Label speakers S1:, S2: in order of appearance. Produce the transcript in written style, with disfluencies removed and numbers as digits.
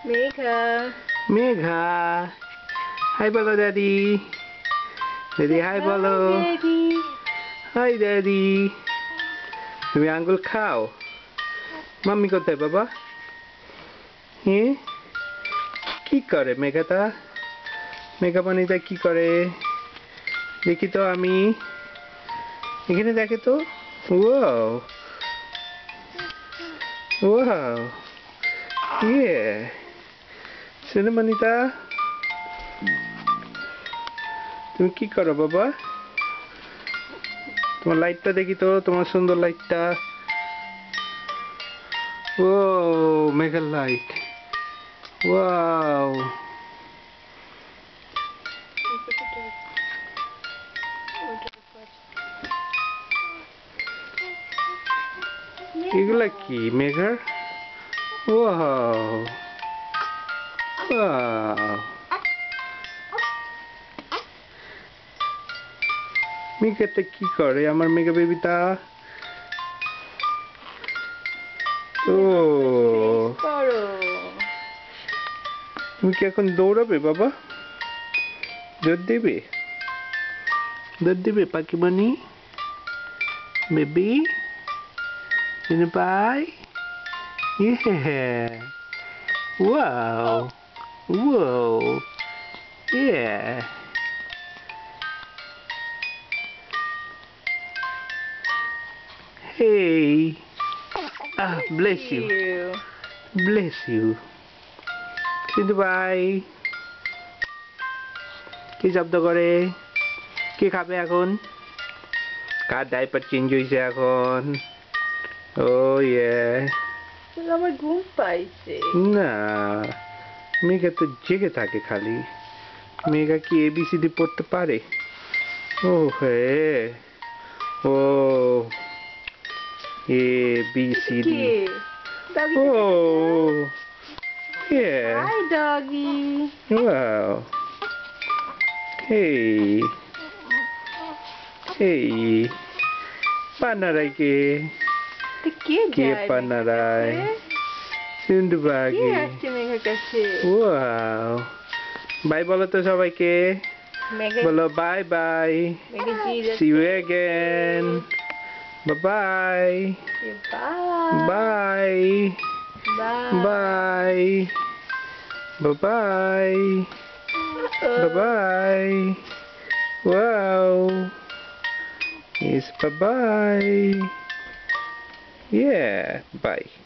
S1: Megha.
S2: Megha. Hi bolo daddy. Daddy hi bolo.
S1: Daddy.
S2: Hi daddy. তুমি আঙ্গুল খাও? Mummy কোথায় বাবা? হ্যাঁ? কি করে মেঘাটা? মেঘা পানিটা কি করে? দেখি তো আমি। এখানে দেখে তো। ওয়াও। ওয়াও। ইয়ে। সিনেমানিটা তুমি কি করো বাবা? তোমার লাইটটা দেখি তো, তোমার সুন্দর লাইটটা। ও মেঘার লাইট। ওয়াও। এগুলা কি মেঘার? ওয়াও। ওয়াও। মেঘাটা কি করে আমার মেঘা বেবিটা? ও তুমি কি এখন দৌড়াবে বাবা? দৌড় দেবে? দৌড় দেবে পাখি বানি? Baby? Pi? Yeah. Wow. Whoa. Yeah. Hey. Ah, bless you. Bless you. Sindu bye. কি শব্দ করে? কি খাবে এখন? কার ডাইপার চেঞ্জ হইছে এখন? ও ইয়ে।
S1: আমার ঘুম পাইছে।
S2: না, মেঘা তো জেগে থাকে খালি। মেঘা কি এবিসিডি পড়তে পারে? ও হে। ও ABCD. Oh, yeah.
S1: Hi, doggy.
S2: Wow. Hey. Hey. Panaray ke. Ke panaray. Sindubagi. Wow. Bye bolo to sabaike. Bolo bye bye. See you again. Bye bye. Bye. Bye. Bye bye. Bye bye. Wow. Yes, bye bye. Yeah, bye.